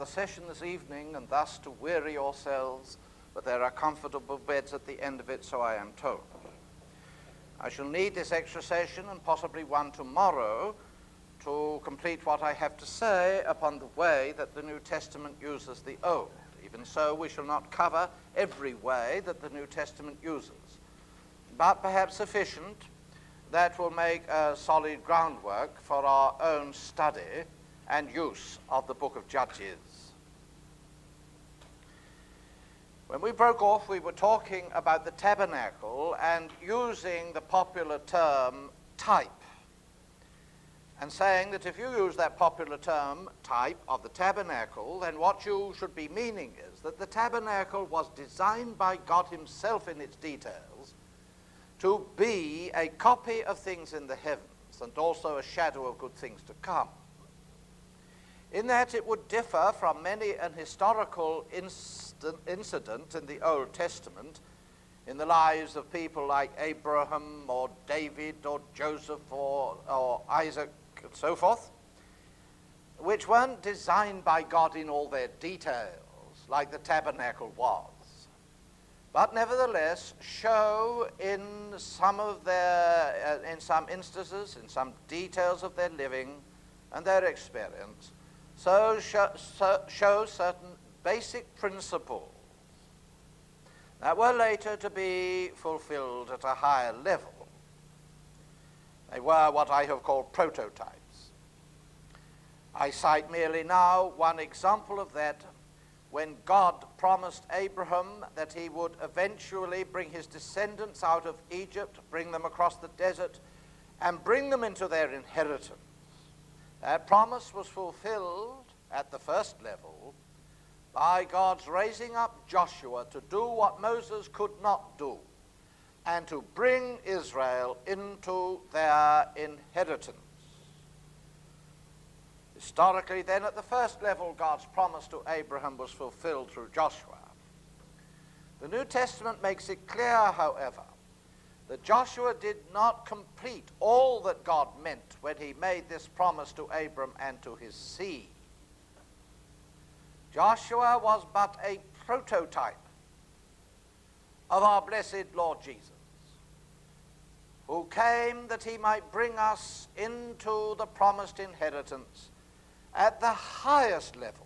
the session this evening and thus to weary yourselves, but there are comfortable beds at the end of it, so I am told. I shall need this extra session and possibly one tomorrow to complete what I have to say upon the way that the New Testament uses the Old. Even so, we shall not cover every way that the New Testament uses, but perhaps sufficient that will make a solid groundwork for our own study and use of the book of Judges. When we broke off, we were talking about the tabernacle and using the popular term type, and saying that if you use that popular term type of the tabernacle, then what you should be meaning is that the tabernacle was designed by God himself in its details to be a copy of things in the heavens and also a shadow of good things to come. In that it would differ from many an historical incident in the Old Testament in the lives of people like Abraham or David or Joseph or Isaac and so forth, which weren't designed by God in all their details like the tabernacle was, but nevertheless show in some instances, in some details of their living and their experience, show certain basic principles that were later to be fulfilled at a higher level. They were what I have called prototypes. I cite merely now one example of that, when God promised Abraham that he would eventually bring his descendants out of Egypt, bring them across the desert, and bring them into their inheritance. That promise was fulfilled at the first level by God's raising up Joshua to do what Moses could not do, and to bring Israel into their inheritance. Historically, then, at the first level, God's promise to Abraham was fulfilled through Joshua. The New Testament makes it clear, however, that Joshua did not complete all that God meant when he made this promise to Abram and to his seed. Joshua was but a prototype of our blessed Lord Jesus, who came that he might bring us into the promised inheritance at the highest level,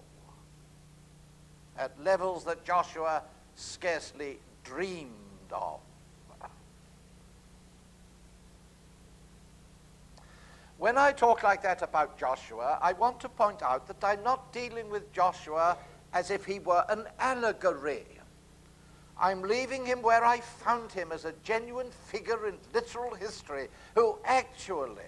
at levels that Joshua scarcely dreamed of. When I talk like that about Joshua, I want to point out that I'm not dealing with Joshua as if he were an allegory. I'm leaving him where I found him, as a genuine figure in literal history who actually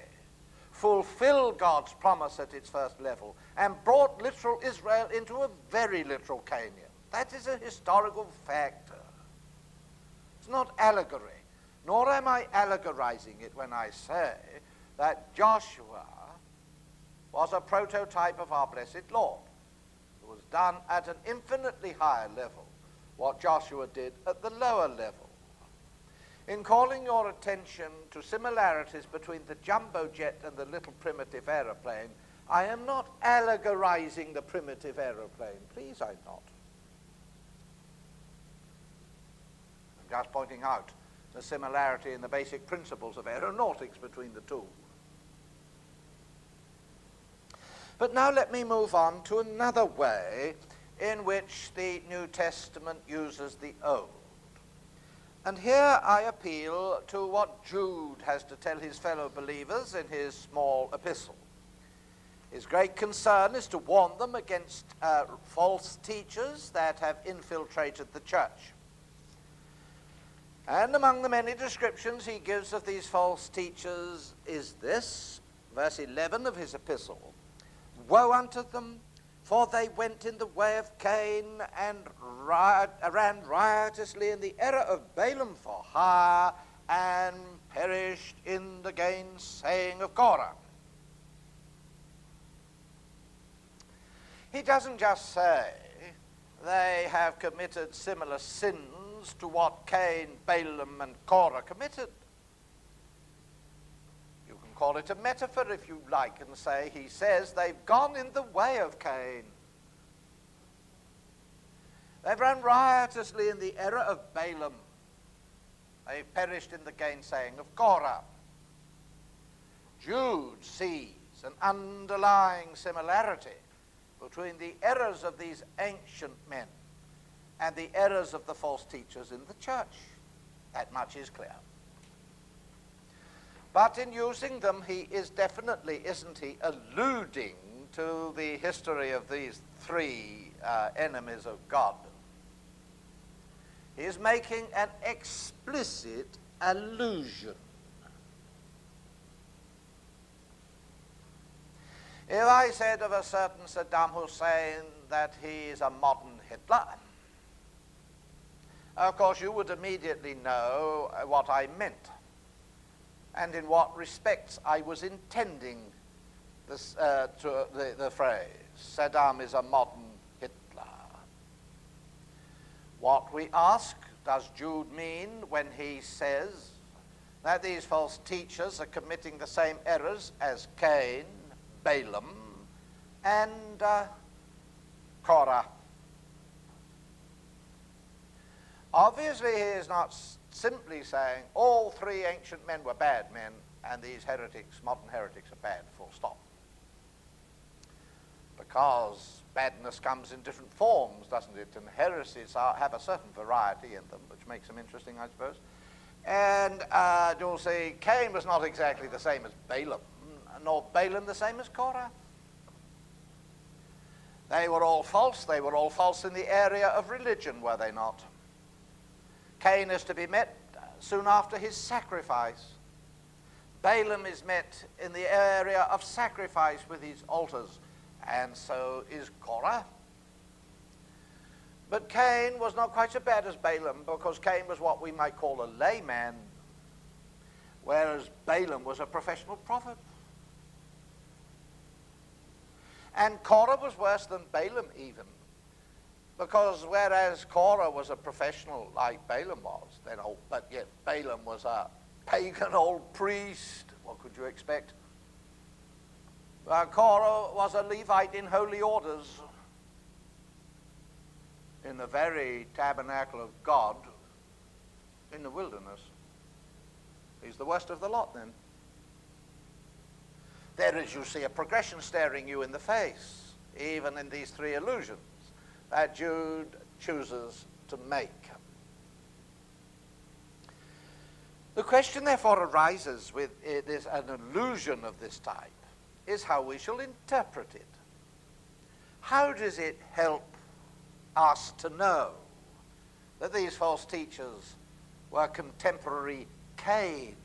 fulfilled God's promise at its first level and brought literal Israel into a very literal Canaan. That is a historical fact. It's not allegory, nor am I allegorizing it when I say that Joshua was a prototype of our blessed Lord. It was done at an infinitely higher level what Joshua did at the lower level. In calling your attention to similarities between the jumbo jet and the little primitive aeroplane, I am not allegorizing the primitive aeroplane. Please, I'm not. I'm just pointing out the similarity in the basic principles of aeronautics between the two. But now let me move on to another way in which the New Testament uses the Old. And here I appeal to what Jude has to tell his fellow believers in his small epistle. His great concern is to warn them against false teachers that have infiltrated the church. And among the many descriptions he gives of these false teachers is this, verse 11 of his epistle: "Woe unto them, for they went in the way of Cain and ran riotously in the error of Balaam for hire, and perished in the gainsaying of Korah." He doesn't just say they have committed similar sins to what Cain, Balaam, and Korah committed. You can call it a metaphor if you like and say he says they've gone in the way of Cain. They've run riotously in the error of Balaam. They've perished in the gainsaying of Korah. Jude sees an underlying similarity between the errors of these ancient men and the errors of the false teachers in the church. That much is clear. But in using them, he is definitely, isn't he, alluding to the history of these three enemies of God. He is making an explicit allusion. If I said of a certain Saddam Hussein that he is a modern Hitler, of course you would immediately know what I meant and in what respects I was intending this, the phrase, Saddam is a modern Hitler. What we ask, does Jude mean when he says that these false teachers are committing the same errors as Cain, Balaam, and Korah? Obviously, he is not simply saying all three ancient men were bad men and these heretics, modern heretics, are bad, full stop. Because badness comes in different forms, doesn't it? And heresies have a certain variety in them, which makes them interesting, I suppose. And you'll see Cain was not exactly the same as Balaam, nor Balaam the same as Korah. They were all false. They were all false in the area of religion, were they not? Cain is to be met soon after his sacrifice. Balaam is met in the area of sacrifice with his altars, and so is Korah. But Cain was not quite so bad as Balaam, because Cain was what we might call a layman, whereas Balaam was a professional prophet. And Korah was worse than Balaam even, because whereas Korah was a professional like Balaam was, but yet Balaam was a pagan old priest. What could you expect? Korah was a Levite in holy orders, in the very tabernacle of God in the wilderness. He's the worst of the lot then. There is, you see, a progression staring you in the face, even in these three allusions that Jude chooses to make. The question therefore arises with an allusion of this type is how we shall interpret it. How does it help us to know that these false teachers were contemporary Cain?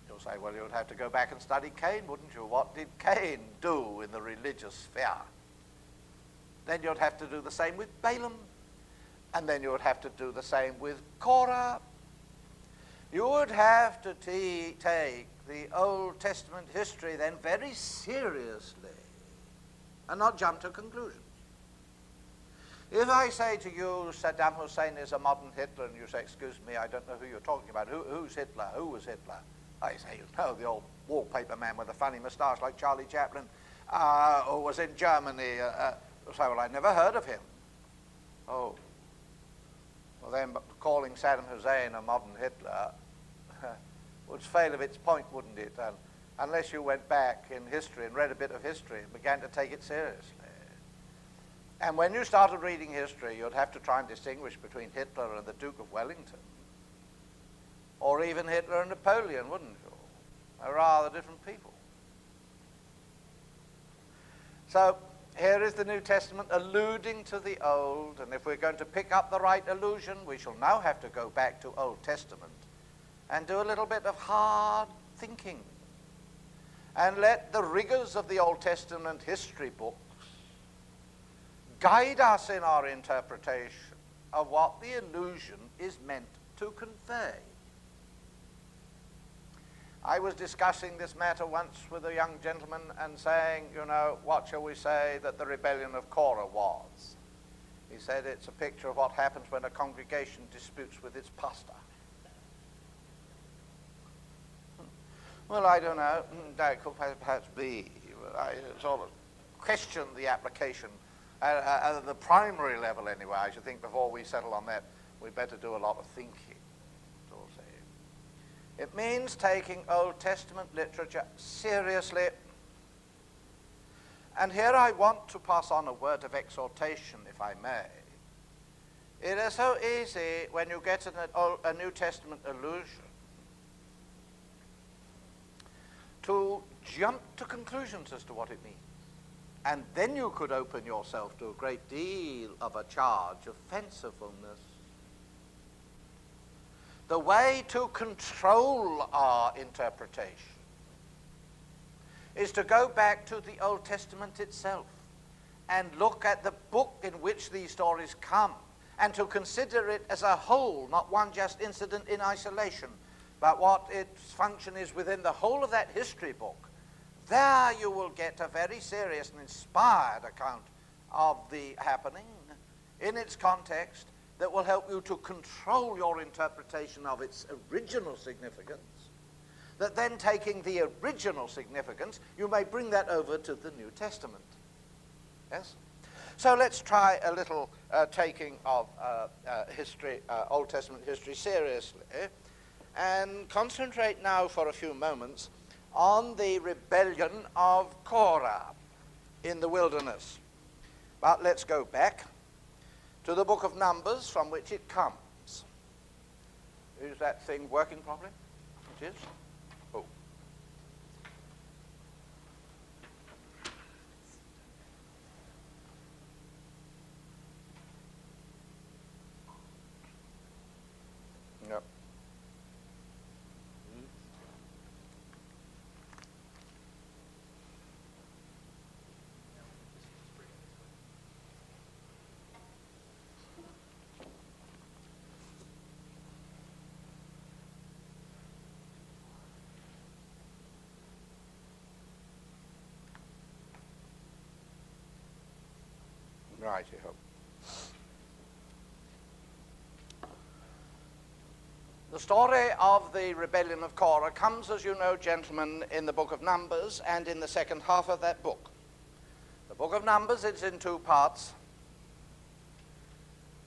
You'll say, well, you would have to go back and study Cain, wouldn't you? What did Cain do in the religious sphere? Then you'd have to do the same with Balaam, and then you would have to do the same with Korah. You would have to take the Old Testament history then very seriously and not jump to conclusions. If I say to you Saddam Hussein is a modern Hitler, and you say, excuse me, I don't know who you're talking about, who's Hitler, who was Hitler? I say, you know, the old wallpaper man with a funny moustache like Charlie Chaplin, who was in Germany. So, well, I never heard of him. Oh. Well, then calling Saddam Hussein a modern Hitler would fail of its point, wouldn't it? Unless you went back in history and read a bit of history and began to take it seriously. And when you started reading history, you'd have to try and distinguish between Hitler and the Duke of Wellington, or even Hitler and Napoleon, wouldn't you? They're rather different people. So here is the New Testament alluding to the Old, and if we're going to pick up the right allusion, we shall now have to go back to Old Testament and do a little bit of hard thinking and let the rigors of the Old Testament history books guide us in our interpretation of what the allusion is meant to convey. I was discussing this matter once with a young gentleman and saying, you know, what shall we say that the rebellion of Korah was? He said it's a picture of what happens when a congregation disputes with its pastor. Well, I don't know. That could perhaps be. I sort of question the application At the primary level anyway, I should think before we settle on that, we'd better do a lot of thinking. It means taking Old Testament literature seriously. And here I want to pass on a word of exhortation, if I may. It is so easy when you get a New Testament allusion to jump to conclusions as to what it means. And then you could open yourself to a great deal of a charge of fancifulness. The way to control our interpretation is to go back to the Old Testament itself and look at the book in which these stories come, and to consider it as a whole, not one just incident in isolation, but what its function is within the whole of that history book. There you will get a very serious and inspired account of the happening in its context that will help you to control your interpretation of its original significance, that then taking the original significance, you may bring that over to the New Testament. Yes? So let's try a little taking of history, Old Testament history seriously, and concentrate now for a few moments on the rebellion of Korah in the wilderness. But let's go back to the book of Numbers from which it comes. Is that thing working properly? It is? Oh. No. Righty-ho. The story of the rebellion of Korah comes, as you know, gentlemen, in the book of Numbers and in the second half of that book. The book of Numbers is in two parts.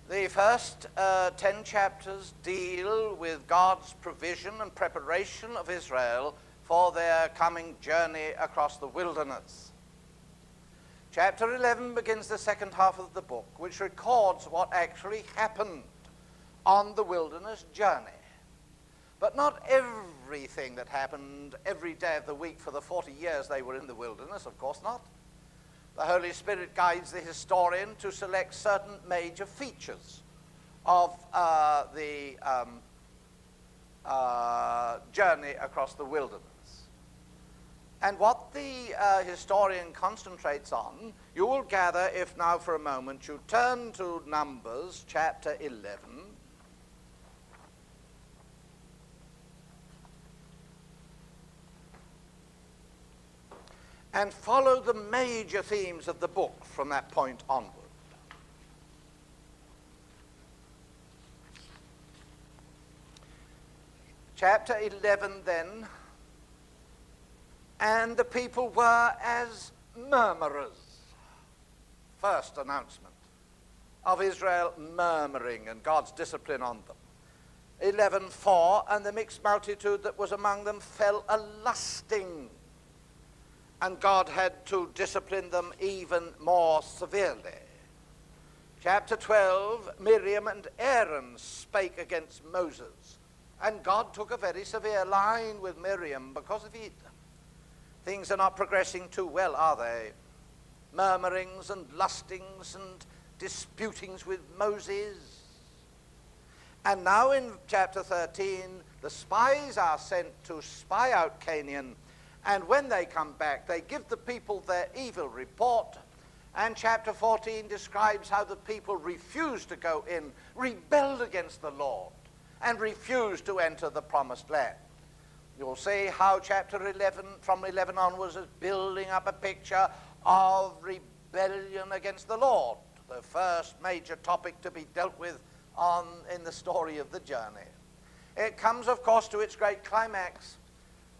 The first 10 chapters deal with God's provision and preparation of Israel for their coming journey across the wilderness. Chapter 11 begins the second half of the book, which records what actually happened on the wilderness journey. But not everything that happened every day of the week for the 40 years they were in the wilderness, of course not. The Holy Spirit guides the historian to select certain major features of the journey across the wilderness. And what the historian concentrates on, you will gather if now for a moment you turn to Numbers chapter 11. And follow the major themes of the book from that point onward. Chapter 11 then. And the people were as murmurers. First announcement of Israel murmuring and God's discipline on them. 11:4, and the mixed multitude that was among them fell a-lusting, and God had to discipline them even more severely. Chapter 12, Miriam and Aaron spake against Moses, and God took a very severe line with Miriam because of it. Things are not progressing too well, are they? Murmurings and lustings and disputings with Moses. And now in chapter 13, the spies are sent to spy out Canaan, and when they come back, they give the people their evil report. And chapter 14 describes how the people refused to go in, rebelled against the Lord, and refused to enter the promised land. You'll see how chapter 11, from 11 onwards, is building up a picture of rebellion against the Lord, the first major topic to be dealt with in the story of the journey. It comes, of course, to its great climax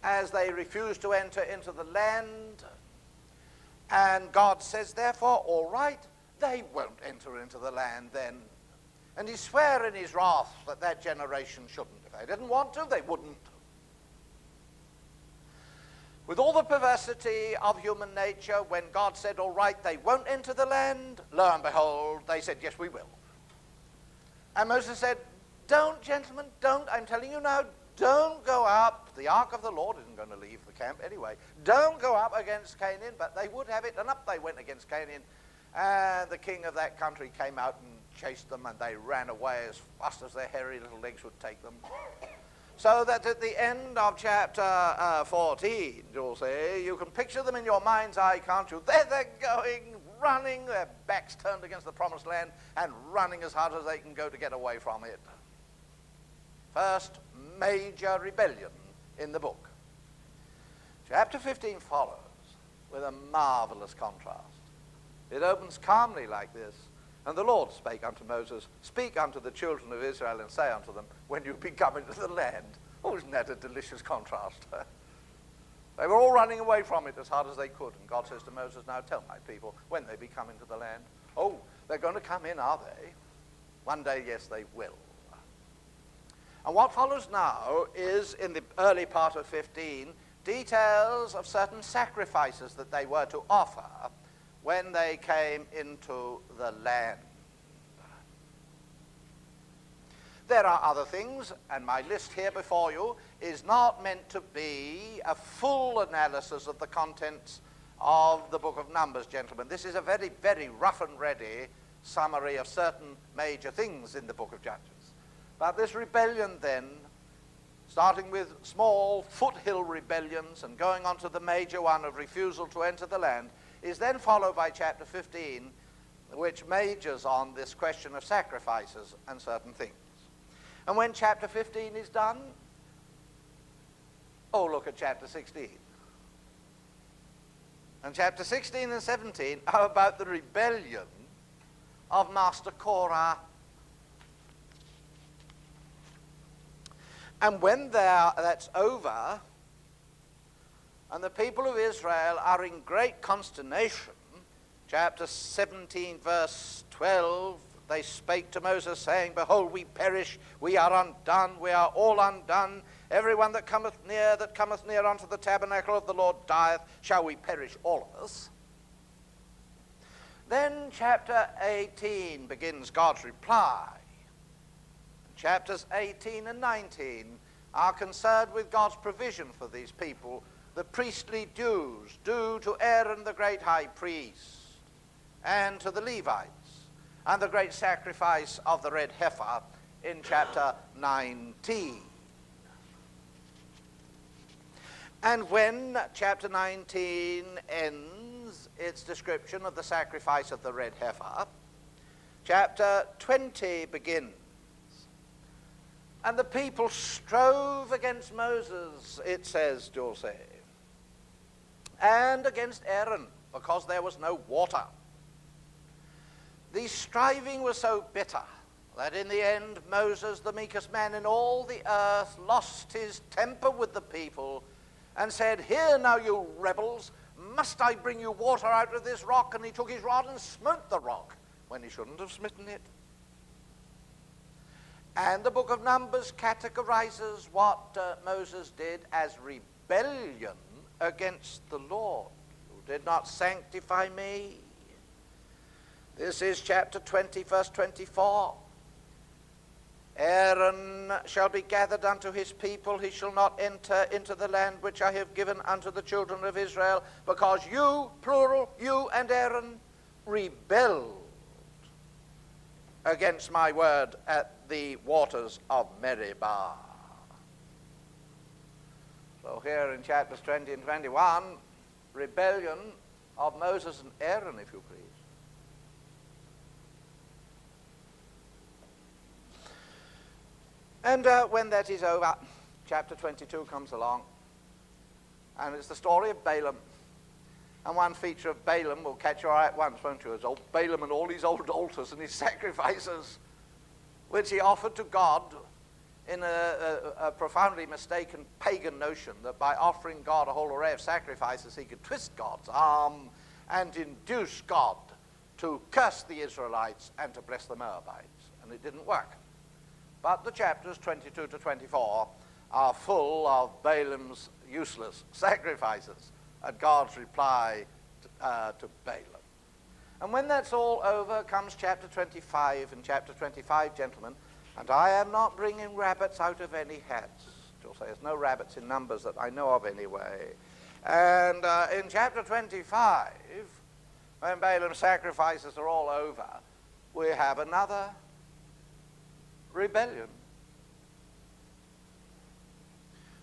as they refuse to enter into the land. And God says, therefore, all right, they won't enter into the land then. And he swore in his wrath that that generation shouldn't. If they didn't want to, they wouldn't. With all the perversity of human nature, when God said, all right, they won't enter the land, lo and behold, they said, yes, we will. And Moses said, don't, gentlemen, don't. I'm telling you now, don't go up. The ark of the Lord isn't going to leave the camp anyway. Don't go up against Canaan, but they would have it. And up they went against Canaan. And the king of that country came out and chased them, and they ran away as fast as their hairy little legs would take them. So that at the end of chapter 14, you'll say, you can picture them in your mind's eye, can't you? There they're going, running, their backs turned against the promised land, and running as hard as they can go to get away from it. First major rebellion in the book. Chapter 15 follows with a marvelous contrast. It opens calmly like this. And the Lord spake unto Moses, speak unto the children of Israel, and say unto them, when you be come into the land. Oh, isn't that a delicious contrast? They were all running away from it as hard as they could. And God says to Moses, now tell my people when they be come into the land. Oh, they're going to come in, are they? One day, yes, they will. And what follows now is, in the early part of 15, details of certain sacrifices that they were to offer when they came into the land. There are other things, and my list here before you is not meant to be a full analysis of the contents of the book of Numbers, gentlemen. This is a very, very rough and ready summary of certain major things in the book of Judges. But this rebellion then, starting with small foothill rebellions and going on to the major one of refusal to enter the land, is then followed by chapter 15, which majors on this question of sacrifices and certain things. And when chapter 15 is done, oh, look at chapter 16. And chapter 16 and 17 are about the rebellion of Master Korah. And when that's over, and the people of Israel are in great consternation, chapter 17, verse 12, they spake to Moses, saying, behold, we perish, we are undone, we are all undone. Everyone that cometh near unto the tabernacle of the Lord dieth. Shall we perish, all of us? Then chapter 18 begins God's reply. Chapters 18 and 19 are concerned with God's provision for these people, the priestly dues due to Aaron the great high priest and to the Levites, and the great sacrifice of the red heifer in chapter 19. And when chapter 19 ends its description of the sacrifice of the red heifer, chapter 20 begins. And the people strove against Moses, it says, you'll say, and against Aaron, because there was no water. The striving was so bitter that in the end Moses, the meekest man in all the earth, lost his temper with the people and said, here now, you rebels, must I bring you water out of this rock? And he took his rod and smote the rock when he shouldn't have smitten it. And the book of Numbers categorizes what Moses did as rebellion against the Lord, who did not sanctify me. This is chapter 20, verse 24. Aaron shall be gathered unto his people. He shall not enter into the land which I have given unto the children of Israel, because you, plural, you and Aaron, rebelled against my word at the waters of Meribah. So here in chapters 20 and 21, rebellion of Moses and Aaron, if you please. And when that is over, chapter 22 comes along, and it's the story of Balaam. And one feature of Balaam will catch your eye at once, won't you? It's old Balaam and all his old altars and his sacrifices, which he offered to God in a profoundly mistaken pagan notion that by offering God a whole array of sacrifices, he could twist God's arm and induce God to curse the Israelites and to bless the Moabites, and it didn't work. But the chapters 22 to 24 are full of Balaam's useless sacrifices and God's reply to Balaam. And when that's all over comes chapter 25. In chapter 25, gentlemen, and I am not bringing rabbits out of any hats. You'll say there's no rabbits in Numbers that I know of anyway. And in chapter 25, when Balaam's sacrifices are all over, we have another rebellion.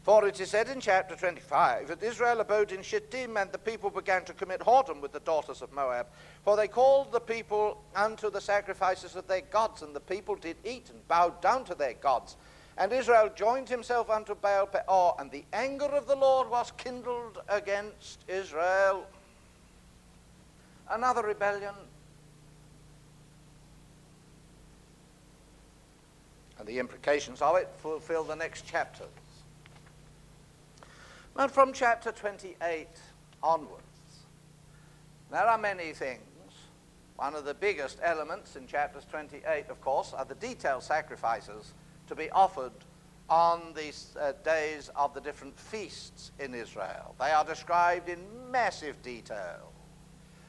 For it is said in chapter 25 that Israel abode in Shittim, and the people began to commit whoredom with the daughters of Moab. For they called the people unto the sacrifices of their gods, and the people did eat and bowed down to their gods. And Israel joined himself unto Baal Peor, and the anger of the Lord was kindled against Israel. Another rebellion. And the implications of it fulfill the next chapters. And from chapter 28 onwards, there are many things. One of the biggest elements in chapters 28, of course, are the detailed sacrifices to be offered on these days of the different feasts in Israel. They are described in massive detail,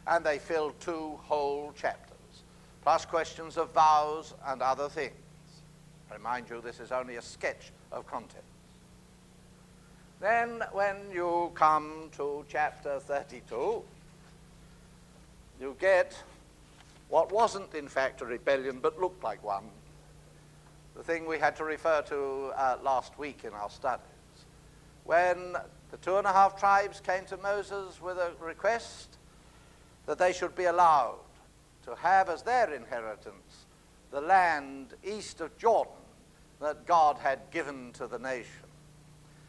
and they fill 2 whole chapters, plus questions of vows and other things. I remind you, this is only a sketch of content. Then when you come to chapter 32, you get what wasn't in fact a rebellion but looked like one. The thing we had to refer to last week in our studies. When the 2.5 tribes came to Moses with a request that they should be allowed to have as their inheritance the land east of Jordan that God had given to the nation.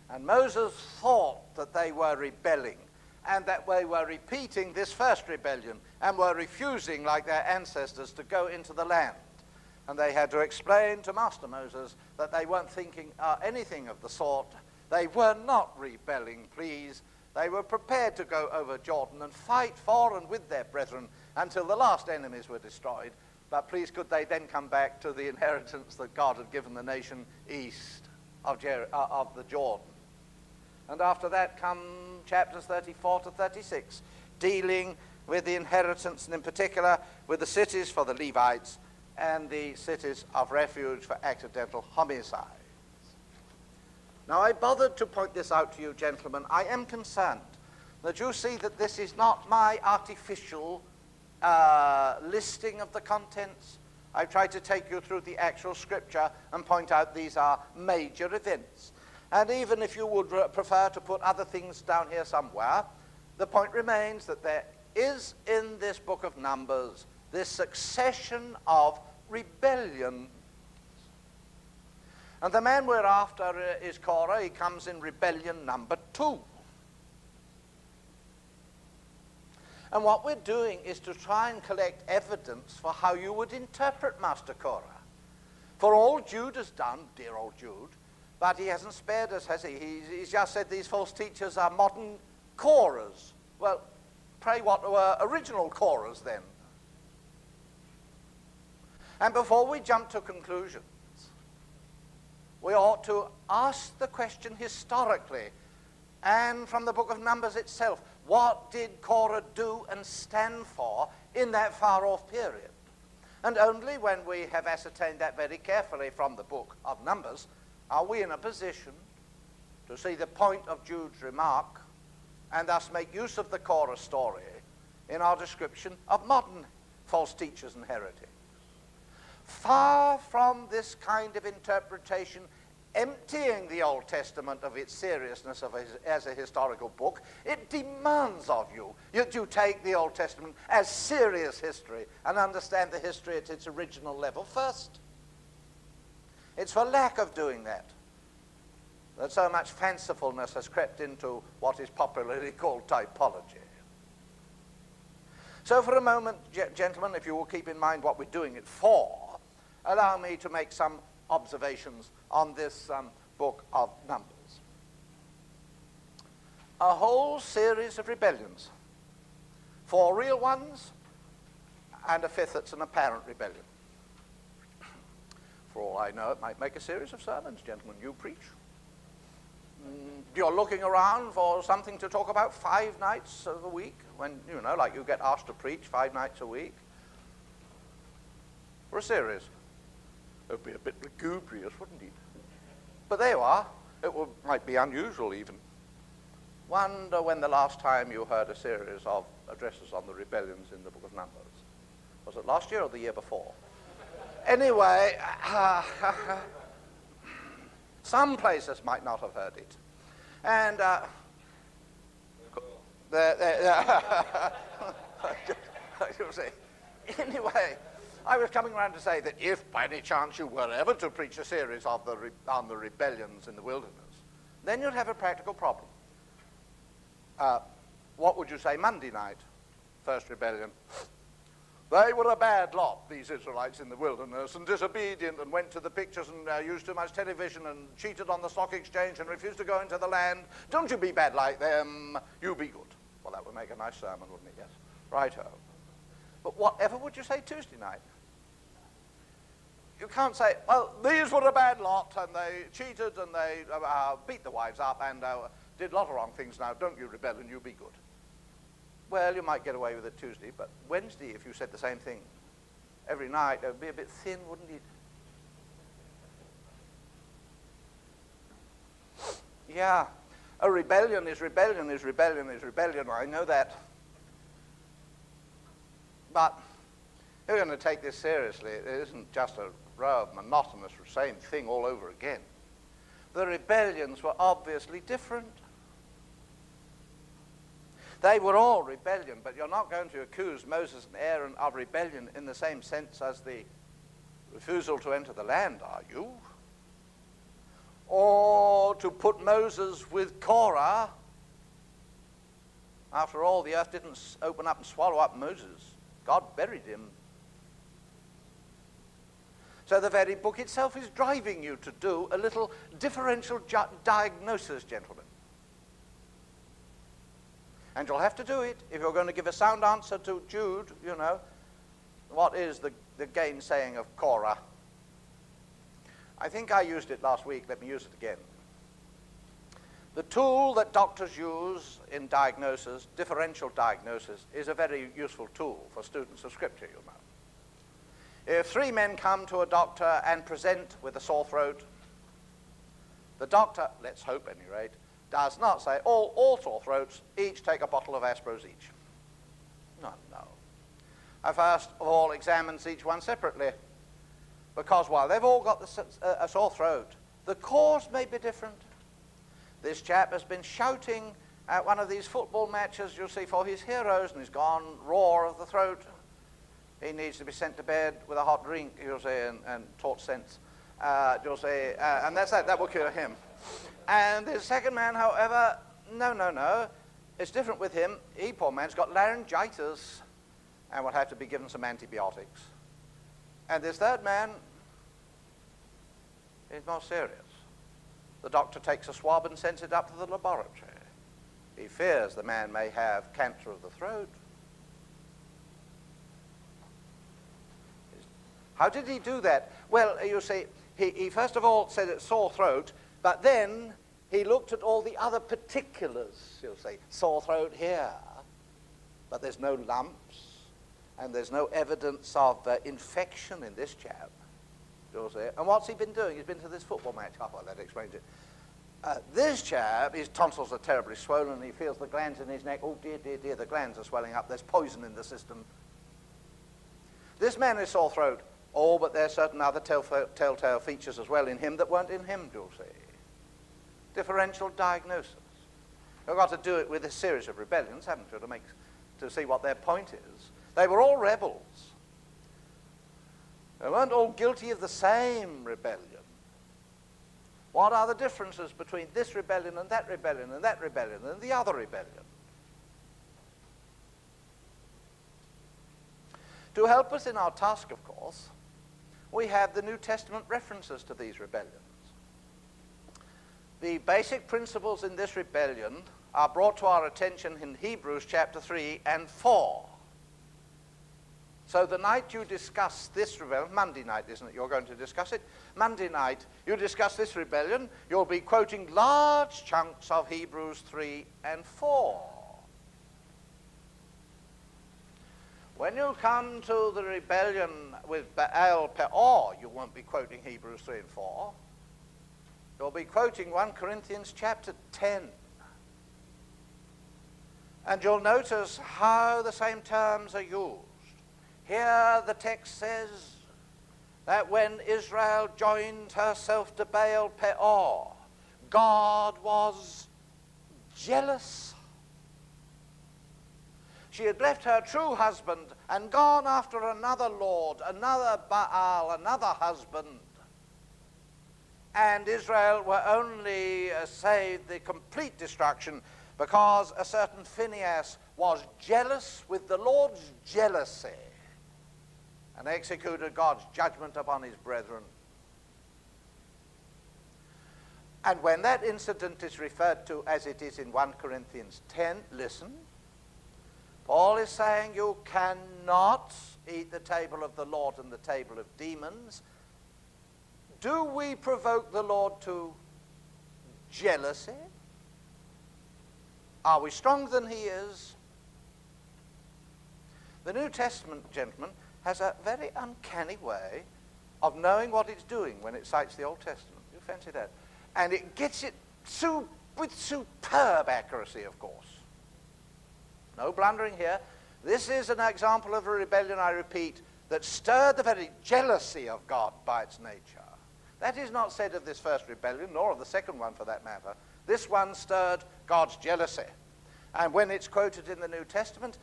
And Moses thought that they were rebelling and that they were repeating this first rebellion and were refusing, like their ancestors, to go into the land. And they had to explain to Master Moses that they weren't thinking anything of the sort. They were not rebelling, please. They were prepared to go over Jordan and fight for and with their brethren until the last enemies were destroyed. But please, could they then come back to the inheritance that God had given the nation east of the Jordan? And after that come chapters 34 to 36, dealing with the inheritance, and in particular with the cities for the Levites and the cities of refuge for accidental homicides. Now, I bothered to point this out to you, gentlemen. I am concerned that you see that this is not my artificial listing of the contents. I've tried to take you through the actual scripture and point out these are major events. And even if you would prefer to put other things down here somewhere, the point remains that there is in this book of Numbers this succession of rebellion. And the man we're after is Korah. He comes in rebellion number 2. And what we're doing is to try and collect evidence for how you would interpret Master Korah. For all Jude has done, dear old Jude, but he hasn't spared us, has he? He's just said these false teachers are modern Korahs. Well, pray what were original Korahs then? And before we jump to conclusions, we ought to ask the question historically and from the book of Numbers itself. What did Korah do and stand for in that far-off period? And only when we have ascertained that very carefully from the book of Numbers are we in a position to see the point of Jude's remark and thus make use of the Korah story in our description of modern false teachers and heretics. Far from this kind of interpretation emptying the Old Testament of its seriousness as a historical book, it demands of you that you take the Old Testament as serious history and understand the history at its original level first. It's for lack of doing that so much fancifulness has crept into what is popularly called typology. So for a moment, gentlemen, if you will keep in mind what we're doing it for, allow me to make some observations on this book of Numbers. A whole series of rebellions, 4 real ones and a fifth that's an apparent rebellion. For all I know, it might make a series of sermons, gentlemen. You preach. You're looking around for something to talk about 5 nights of the week, when, you know, like you get asked to preach 5 nights a week. For a series. It would be a bit lugubrious, wouldn't it? But there you are. Might be unusual even. Wonder when the last time you heard a series of addresses on the rebellions in the book of Numbers. Was it last year or the year before? Anyway, some places might not have heard it. And you'll see. Anyway, I was coming around to say that if by any chance you were ever to preach a series of on the rebellions in the wilderness, then you'd have a practical problem. What would you say Monday night? First rebellion. They were a bad lot, these Israelites in the wilderness, and disobedient, and went to the pictures and used too much television and cheated on the stock exchange and refused to go into the land. Don't you be bad like them, you be good. Well, that would make a nice sermon, wouldn't it? Yes. Righto. But whatever would you say Tuesday night? You can't say, well, these were a bad lot, and they cheated, and they beat the wives up, and did a lot of wrong things. Now, don't you rebel, and you be good. Well, you might get away with it Tuesday, but Wednesday, if you said the same thing every night, it would be a bit thin, wouldn't it? Yeah, a rebellion is rebellion is rebellion is rebellion. I know that. But you're going to take this seriously. It isn't just a row of monotonous, same thing all over again. The rebellions were obviously different. They were all rebellion, but you're not going to accuse Moses and Aaron of rebellion in the same sense as the refusal to enter the land, are you? Or to put Moses with Korah. After all, the earth didn't open up and swallow up Moses. God buried him. So the very book itself is driving you to do a little differential diagnosis, gentlemen. And you'll have to do it if you're going to give a sound answer to Jude, you know. What is the gainsaying of Korah? I think I used it last week. Let me use it again. The tool that doctors use in diagnosis, differential diagnosis, is a very useful tool for students of Scripture, you know. If 3 men come to a doctor and present with a sore throat, the doctor, let's hope at any rate, does not say, all sore throats, each take a bottle of Aspros each. No. I first of all examines each one separately, because while they've all got a sore throat, the cause may be different. This chap has been shouting at one of these football matches, you'll see, for his heroes, and he's gone raw of the throat. He needs to be sent to bed with a hot drink, you'll say, and taught sense, you'll say, and that's that will cure him. And the second man, however, no. It's different with him. He, poor man's got laryngitis and will have to be given some antibiotics. And this third man is more serious. The doctor takes a swab and sends it up to the laboratory. He fears the man may have cancer of the throat. How did he do that? Well, you see, he first of all said it's sore throat, but then he looked at all the other particulars. You'll say, sore throat here, but there's no lumps, and there's no evidence of infection in this chap. You'll say, and what's he been doing? He's been to this football match. Oh, well, that explains it. This chap, his tonsils are terribly swollen. He feels the glands in his neck. Oh, dear, the glands are swelling up. There's poison in the system. This man is sore throat. Oh, but there are certain other telltale features as well in him that weren't in him, you'll see. Differential diagnosis. You've got to do it with a series of rebellions, haven't you, to see what their point is. They were all rebels. They weren't all guilty of the same rebellion. What are the differences between this rebellion and that rebellion and that rebellion and the other rebellion? To help us in our task, of course, we have the New Testament references to these rebellions. The basic principles in this rebellion are brought to our attention in Hebrews chapter 3 and 4. So the night you discuss this rebellion, Monday night, isn't it? You're going to discuss it. Monday night, you discuss this rebellion, you'll be quoting large chunks of Hebrews 3 and 4. When you come to the rebellion with Baal Peor, you won't be quoting Hebrews 3 and 4. You'll be quoting 1 Corinthians chapter 10. And you'll notice how the same terms are used. Here the text says that when Israel joined herself to Baal Peor, God was jealous. She had left her true husband and gone after another lord, another Baal, another husband. And Israel were only saved the complete destruction because a certain Phinehas was jealous with the Lord's jealousy and executed God's judgment upon his brethren. And when that incident is referred to as it is in 1 Corinthians 10, listen, Paul is saying you cannot eat the table of the Lord and the table of demons. Do we provoke the Lord to jealousy? Are we stronger than he is? The New Testament, gentlemen, has a very uncanny way of knowing what it's doing when it cites the Old Testament. You fancy that? And it gets it with superb accuracy, of course. No blundering here. This is an example of a rebellion, I repeat, that stirred the very jealousy of God by its nature. That is not said of this first rebellion, nor of the second one for that matter. This one stirred God's jealousy. And when it's quoted in the New Testament,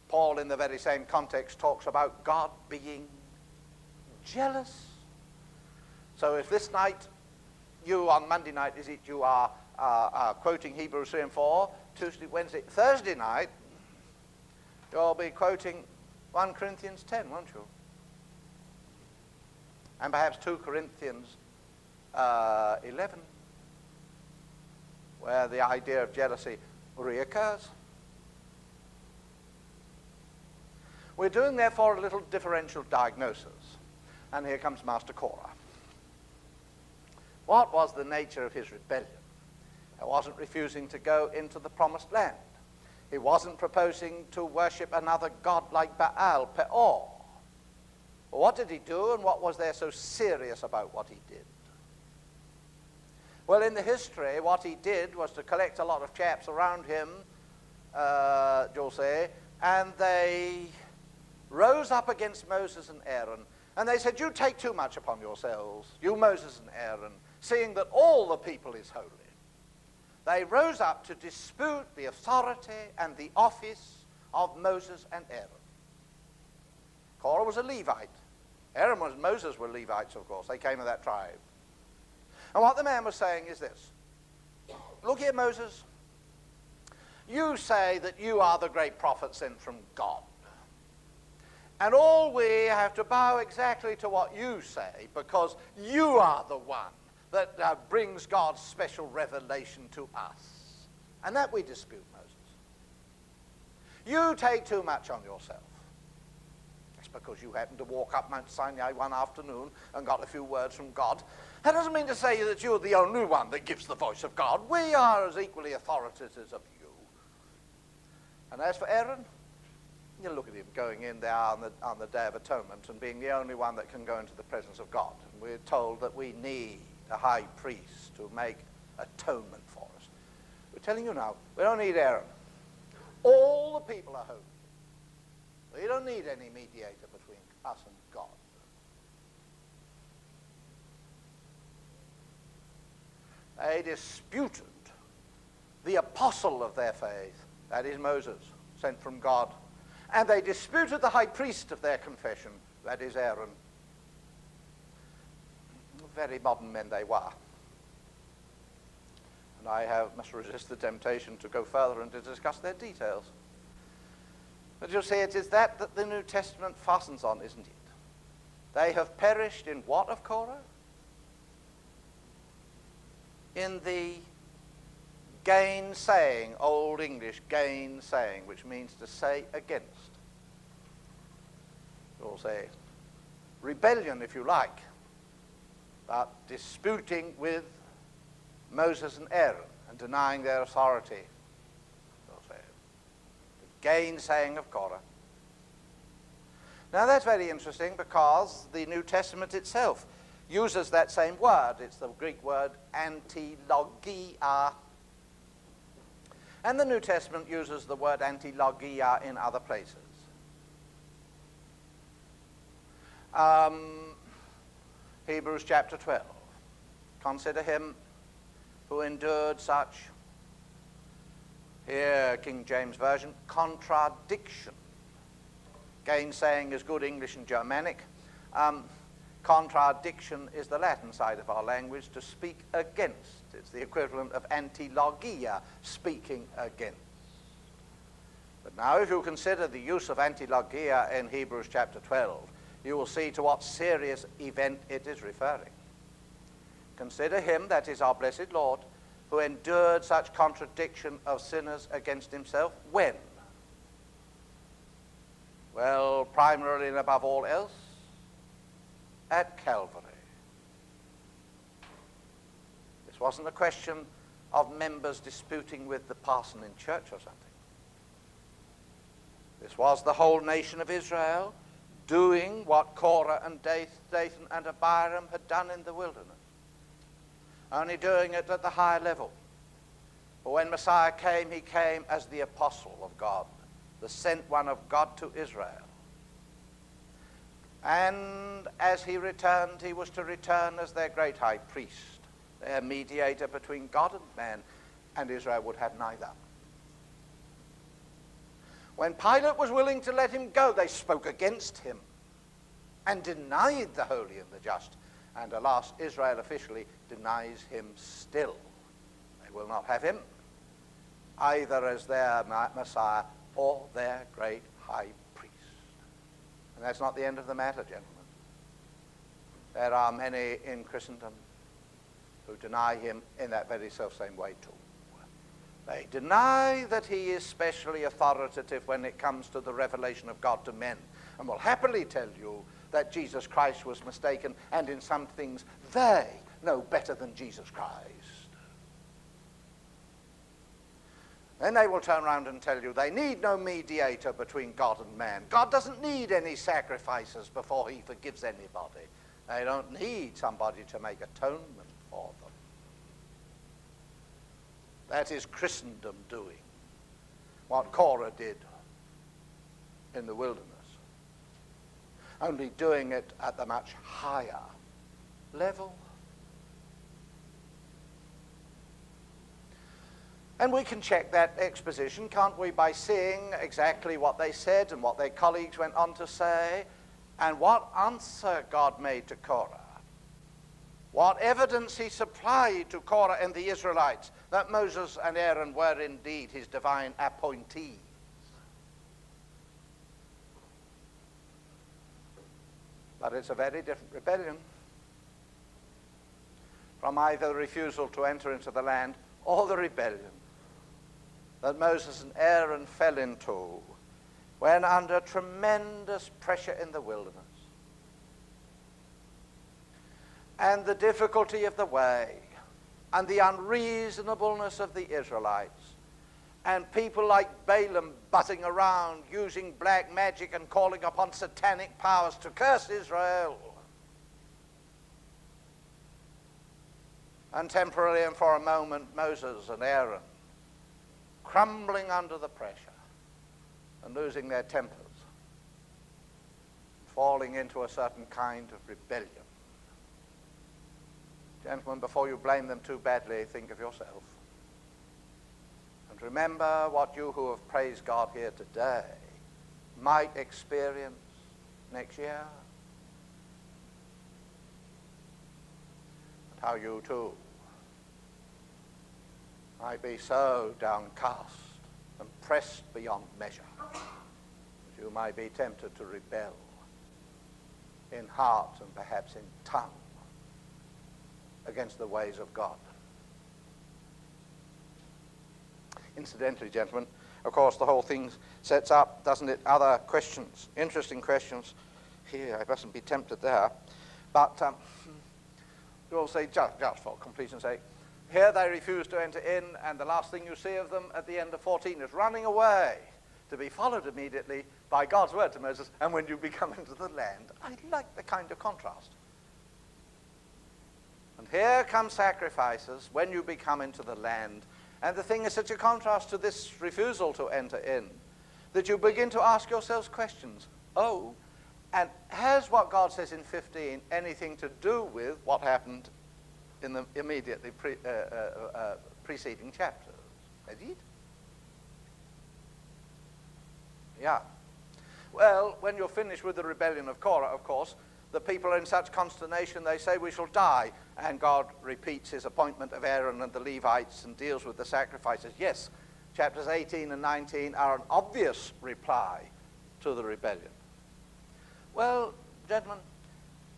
Paul, in the very same context, talks about God being jealous. So if this night, on Monday night, you are quoting Hebrews 3 and 4, Tuesday, Wednesday, Thursday night, you'll be quoting 1 Corinthians 10, won't you? And perhaps 2 Corinthians 11, where the idea of jealousy reoccurs. We're doing, therefore, a little differential diagnosis. And here comes Master Korah. What was the nature of his rebellion? He wasn't refusing to go into the promised land. He wasn't proposing to worship another god like Baal Peor. Well, what did he do, and what was there so serious about what he did? Well, in the history, what he did was to collect a lot of chaps around him, you'll say, and they rose up against Moses and Aaron, and they said, you take too much upon yourselves, you Moses and Aaron, seeing that all the people is holy. They rose up to dispute the authority and the office of Moses and Aaron. Korah was a Levite. Moses were Levites, of course. They came of that tribe. And what the man was saying is this. Look here, Moses. You say that you are the great prophet sent from God. And all we have to bow exactly to what you say, because you are the one that brings God's special revelation to us. And that we dispute, Moses. You take too much on yourself. That's because you happened to walk up Mount Sinai one afternoon and got a few words from God. That doesn't mean to say that you're the only one that gives the voice of God. We are as equally authoritative of you. And as for Aaron, you look at him going in there on the Day of Atonement and being the only one that can go into the presence of God. And we're told that we need a high priest to make atonement for us. We're telling you now, we don't need Aaron. All the people are holy. We don't need any mediator between us and God. They disputed the apostle of their faith, that is Moses, sent from God. And they disputed the high priest of their confession, that is Aaron. Very modern men they were. And I must resist the temptation to go further and to discuss their details. But you'll see, it is that the New Testament fastens on, isn't it? They have perished in what of Korah? In the gainsaying, Old English gainsaying, which means to say against. You'll say, rebellion, if you like, but disputing with Moses and Aaron and denying their authority. You'll say, the gainsaying of Korah. Now that's very interesting because the New Testament itself uses that same word. It's the Greek word antilogia. And the New Testament uses the word antilogia in other places. Hebrews chapter 12. Consider him who endured such, here King James Version, contradiction. Gainsaying is good English and Germanic. Contradiction is the Latin side of our language, to speak against. It's the equivalent of antilogia, speaking against. But now if you consider the use of antilogia in Hebrews chapter 12, you will see to what serious event it is referring. Consider him, that is our blessed Lord, who endured such contradiction of sinners against himself. When? Well, primarily and above all else, at Calvary. This wasn't a question of members disputing with the parson in church or something. This was the whole nation of Israel doing what Korah and Dathan and Abiram had done in the wilderness, only doing it at the higher level. For when Messiah came, he came as the apostle of God, the sent one of God to Israel. And as he returned, he was to return as their great high priest, their mediator between God and man, and Israel would have neither. When Pilate was willing to let him go, they spoke against him and denied the holy and the just. And alas, Israel officially denies him still. They will not have him either as their Messiah or their great high priest. And that's not the end of the matter, gentlemen. There are many in Christendom who deny him in that very self-same way too. They deny that he is specially authoritative when it comes to the revelation of God to men, and will happily tell you that Jesus Christ was mistaken, and in some things they know better than Jesus Christ. Then they will turn around and tell you they need no mediator between God and man. God doesn't need any sacrifices before he forgives anybody. They don't need somebody to make atonement for them. That is Christendom doing what Korah did in the wilderness, only doing it at the much higher level. And we can check that exposition, can't we, by seeing exactly what they said and what their colleagues went on to say, and what answer God made to Korah. What evidence he supplied to Korah and the Israelites that Moses and Aaron were indeed his divine appointees. But it's a very different rebellion from either the refusal to enter into the land or the rebellion that Moses and Aaron fell into when under tremendous pressure in the wilderness. And the difficulty of the way, and the unreasonableness of the Israelites, and people like Balaam butting around, using black magic and calling upon satanic powers to curse Israel. And temporarily and for a moment, Moses and Aaron crumbling under the pressure and losing their tempers, falling into a certain kind of rebellion. Gentlemen, before you blame them too badly, think of yourself. And remember what you who have praised God here today might experience next year. And how you too might be so downcast and pressed beyond measure that you might be tempted to rebel in heart and perhaps in tongue against the ways of God. Incidentally, gentlemen, of course, the whole thing sets up, doesn't it, other questions, interesting questions. here, I mustn't be tempted there. But you'll say, just for completion's sake, here they refuse to enter in, and the last thing you see of them at the end of 14 is running away, to be followed immediately by God's word to Moses, and when you become into the land. I like the kind of contrast. And here come sacrifices when you become into the land. And the thing is such a contrast to this refusal to enter in that you begin to ask yourselves questions. Oh, and has what God says in 15 anything to do with what happened in the immediately preceding chapters? Has it? Yeah. Well, when you're finished with the rebellion of Korah, of course, the people are in such consternation, they say, we shall die. And God repeats his appointment of Aaron and the Levites and deals with the sacrifices. Yes, chapters 18 and 19 are an obvious reply to the rebellion. Well, gentlemen,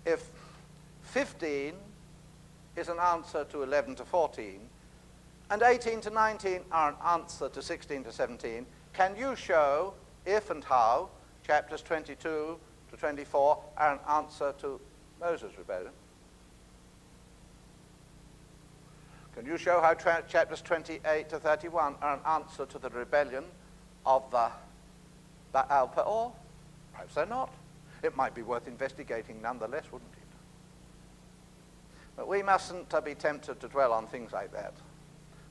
if 15 is an answer to 11 to 14, and 18 to 19 are an answer to 16 to 17, can you show if and how chapters 22 to 24 are an answer to Moses' rebellion? Can you show how chapters 28 to 31 are an answer to the rebellion of the Baal Peor? Perhaps they're not. It might be worth investigating nonetheless, wouldn't it? But we mustn't be tempted to dwell on things like that.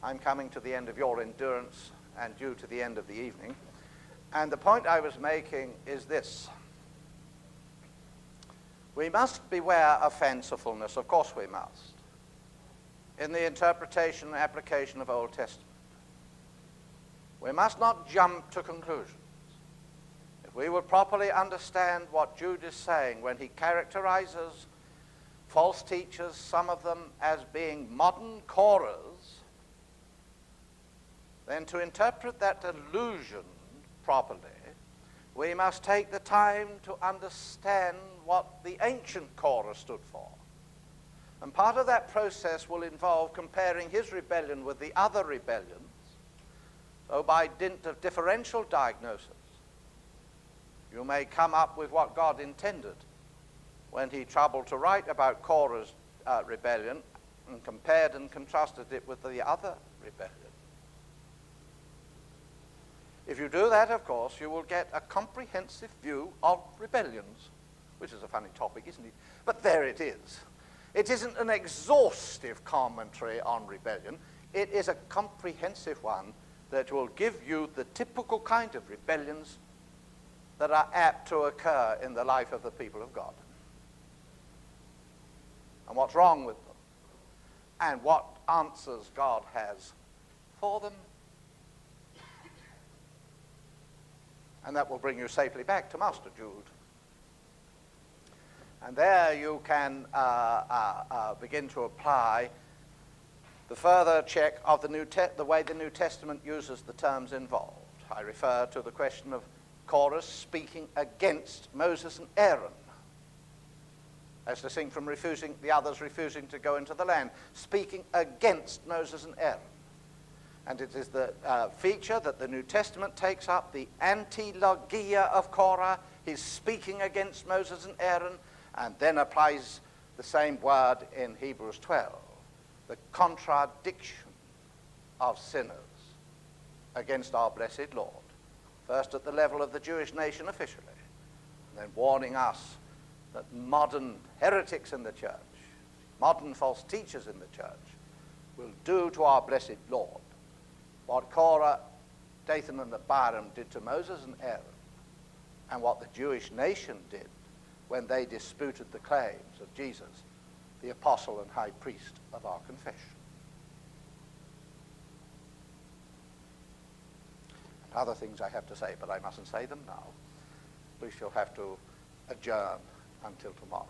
I'm coming to the end of your endurance and due to the end of the evening. And the point I was making is this. We must beware of fancifulness, of course we must, in the interpretation and application of Old Testament. We must not jump to conclusions. If we would properly understand what Jude is saying when he characterizes false teachers, some of them as being modern Korahs, then to interpret that allusion properly, we must take the time to understand what the ancient Korah stood for. And part of that process will involve comparing his rebellion with the other rebellions. So by dint of differential diagnosis, you may come up with what God intended when he troubled to write about Korah's rebellion and compared and contrasted it with the other rebellion. If you do that, of course, you will get a comprehensive view of rebellions, which is a funny topic, isn't it? But there it is. It isn't an exhaustive commentary on rebellion. It is a comprehensive one that will give you the typical kind of rebellions that are apt to occur in the life of the people of God. And what's wrong with them. And what answers God has for them. And that will bring you safely back to Master Jude. And there you can begin to apply the further check of the way the New Testament uses the terms involved. I refer to the question of Korah speaking against Moses and Aaron, as distinct from the others refusing to go into the land, speaking against Moses and Aaron. And it is the feature that the New Testament takes up, the antilogia of Korah. He's speaking against Moses and Aaron, and then applies the same word in Hebrews 12, the contradiction of sinners against our blessed Lord. First at the level of the Jewish nation officially, and then warning us that modern heretics in the church, modern false teachers in the church, will do to our blessed Lord what Korah, Dathan, and Abiram did to Moses and Aaron, and what the Jewish nation did when they disputed the claims of Jesus, the apostle and high priest of our confession. And other things I have to say, but I mustn't say them now. We shall have to adjourn until tomorrow.